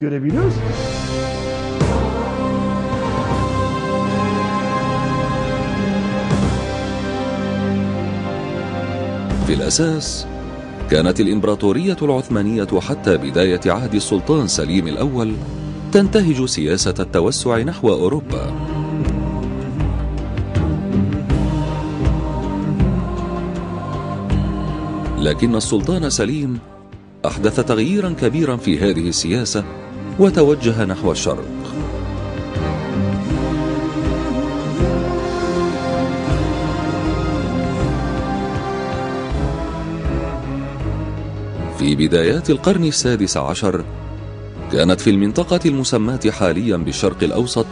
görebiliyoruz. في الأساس كانت الإمبراطورية العثمانية حتى بداية عهد السلطان سليم الأول تنتهج سياسة التوسع نحو أوروبا، لكن السلطان سليم أحدث تغييرا كبيرا في هذه السياسة وتوجه نحو الشرق. في بدايات القرن السادس عشر كانت في المنطقة المسماة حاليا بالشرق الأوسط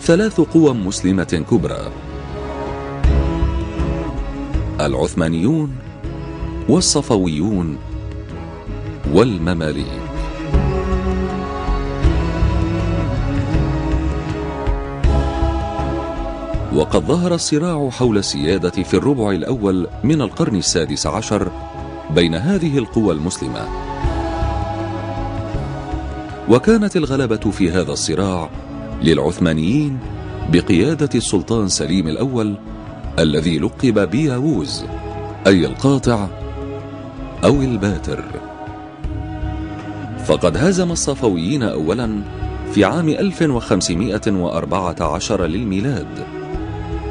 3 قوى مسلمة كبرى: العثمانيون والصفويون والمماليك. وقد ظهر الصراع حول السيادة في الربع الأول من القرن السادس عشر بين هذه القوى المسلمة، وكانت الغلبة في هذا الصراع للعثمانيين بقيادة السلطان سليم الأول الذي لقب بياووز، أي القاطع أو الباتر. فقد هزم الصفويين أولا في عام 1514 للميلاد،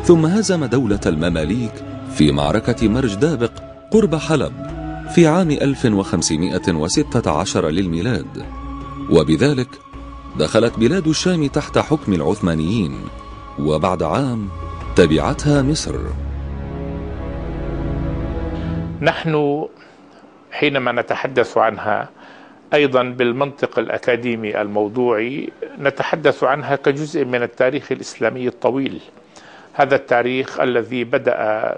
ثم هزم دولة المماليك في معركة مرج دابق قرب حلب في عام 1516 للميلاد، وبذلك دخلت بلاد الشام تحت حكم العثمانيين، وبعد عام تبعتها مصر. نحن حينما نتحدث عنها أيضا بالمنطق الأكاديمي الموضوعي نتحدث عنها كجزء من التاريخ الإسلامي الطويل، هذا التاريخ الذي بدأ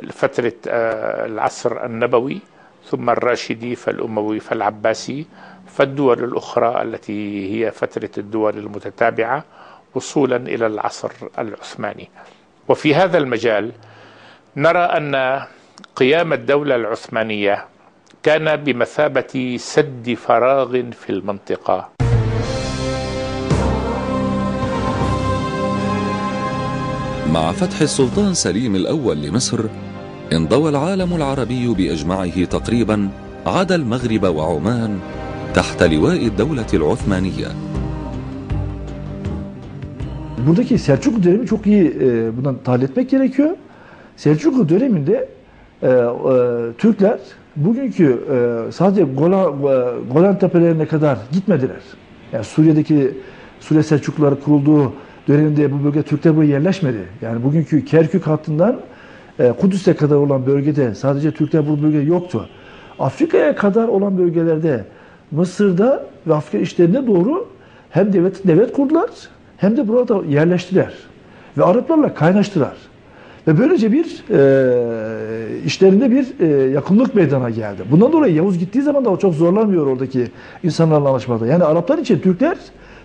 بفترة العصر النبوي ثم الراشدي فالأموي فالعباسي فالدول الأخرى التي هي فترة الدول المتتابعة وصولا إلى العصر العثماني. وفي هذا المجال نرى أن قيام الدولة العثمانية كان بمثابة سد فراغ في المنطقة. مع فتح السلطان سليم الأول لمصر انضوى العالم العربي بأجمعه تقريبا عدا المغرب وعمان تحت لواء الدولة العثمانية. Buradaki Selçuklu dönemi çok iyi bundan tahlil etmek gerekiyor. Selçuklu döneminde Türkler bugünkü sadece Golan Tepelerine kadar gitmediler. Yani Suriye Selçukluları kurulduğu döneminde bu bölge Türkler buraya yerleşmedi. Yani bugünkü Kerkük hattından Kudüs'e kadar olan bölgede sadece Türkler bu bölgede yoktu. Afrika'ya kadar olan bölgelerde Mısır'da ve Afrika işlerine doğru hem devlet kurdular hem de burada yerleştiler. Ve Araplarla kaynaştılar. Ve böylece bir işlerinde bir yakınlık meydana geldi. Bundan dolayı Yavuz gittiği zaman da o çok zorlanmıyor oradaki insanlarla anlaşmada. Yani Araplar için Türkler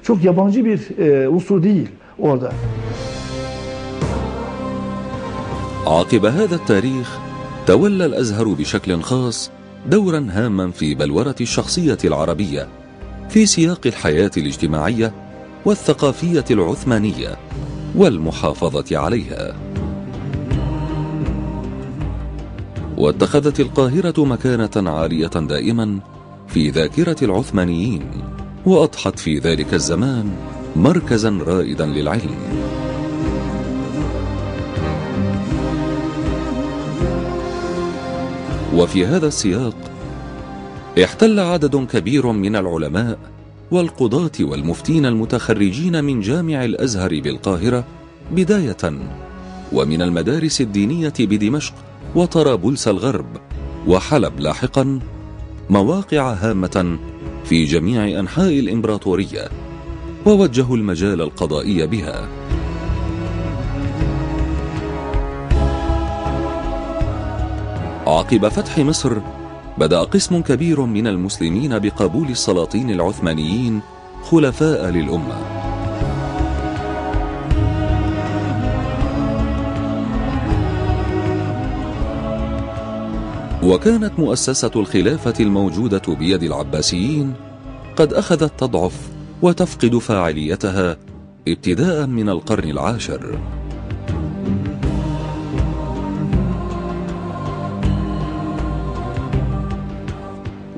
çok yabancı bir unsur değil orada. عقب هذا التاريخ تولى الأزهر بشكل خاص دورا هاما في بلورة الشخصية العربية في سياق الحياة الاجتماعية والثقافية العثمانية والمحافظة عليها. واتخذت القاهرة مكانة عالية دائما في ذاكرة العثمانيين، وأضحت في ذلك الزمان مركزا رائدا للعلم. وفي هذا السياق احتل عدد كبير من العلماء والقضاة والمفتين المتخرجين من جامع الأزهر بالقاهرة بداية، ومن المدارس الدينية بدمشق وطرابلس الغرب وحلب لاحقا، مواقع هامة في جميع أنحاء الإمبراطورية، ووجهوا المجال القضائي بها. عقب فتح مصر بدأ قسم كبير من المسلمين بقبول السلاطين العثمانيين خلفاء للأمة. وكانت مؤسسة الخلافة الموجودة بيد العباسيين قد أخذت تضعف وتفقد فاعليتها ابتداء من القرن العاشر.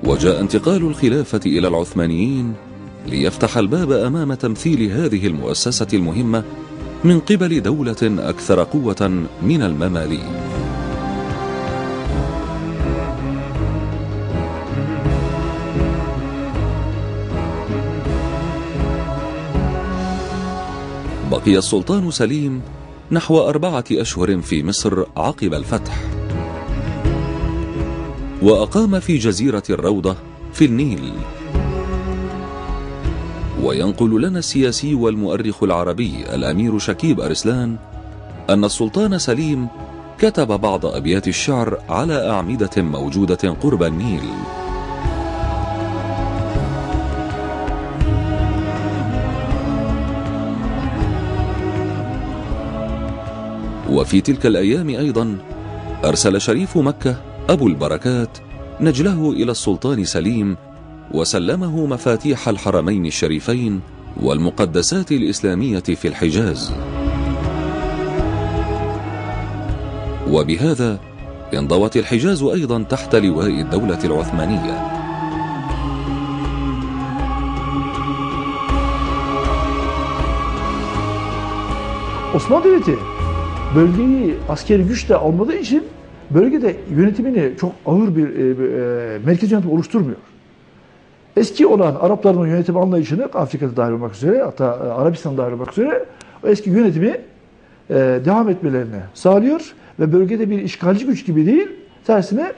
وجاء انتقال الخلافة إلى العثمانيين ليفتح الباب أمام تمثيل هذه المؤسسة المهمة من قبل دولة أكثر قوة من المماليك. بقي السلطان سليم نحو 4 أشهر في مصر عقب الفتح، وأقام في جزيرة الروضة في النيل. وينقل لنا السياسي والمؤرخ العربي الأمير شكيب أرسلان أن السلطان سليم كتب بعض أبيات الشعر على أعمدة موجودة قرب النيل. وفي تلك الأيام أيضا أرسل شريف مكة أبو البركات نجله إلى السلطان سليم، وسلمه مفاتيح الحرمين الشريفين والمقدسات الإسلامية في الحجاز. وبهذا انضوت الحجاز أيضا تحت لواء الدولة العثمانية. Osmanlı Devleti bölgeyi askeri güçle almadığı için bölgede yönetimini çok ağır bir merkez yönetim oluşturmuyor. Eski olan Arapların yönetim anlayışını, Afrika'da dahil olmak üzere, hatta Arabistan'da dahil olmak üzere, o eski yönetimi devam etmelerini sağlıyor ve bölgede bir işgalci güç gibi değil, tersine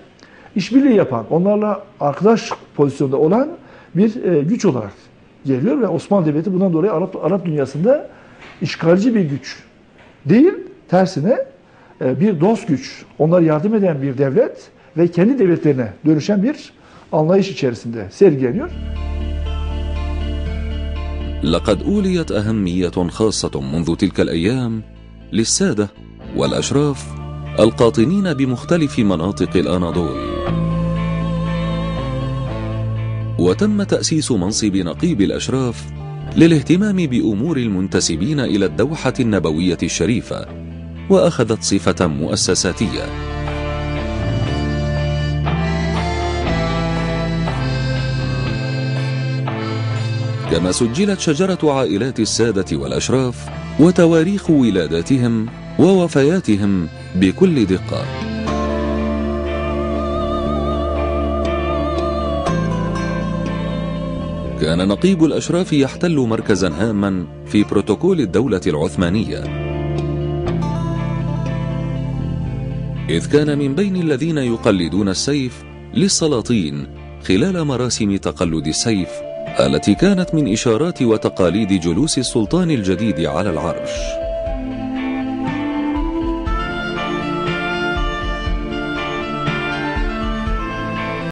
işbirliği yapan, onlarla arkadaş pozisyonda olan bir güç olarak geliyor ve Osmanlı Devleti bundan dolayı Arap dünyasında işgalci bir güç değil, tersine bir dost güç, onlara yardım eden bir devlet ve kendi devletlerine dönüşen bir anlayış içerisinde sergileniyor. لقد أوليت أهمية خاصة منذ تلك الأيام للسادة والأشراف القاطنين بمختلف مناطق الأناضول، وتم تأسيس منصب نقيب الأشراف للاهتمام بأمور المنتسبين إلى الدوحة النبوية الشريفة، وأخذت صفة مؤسساتية. كما سجلت شجرة عائلات السادة والأشراف وتواريخ ولاداتهم ووفياتهم بكل دقة. كان نقيب الأشراف يحتل مركزا هاما في بروتوكول الدولة العثمانية، إذ كان من بين الذين يقلدون السيف للسلاطين خلال مراسم تقلد السيف التي كانت من إشارات وتقاليد جلوس السلطان الجديد على العرش.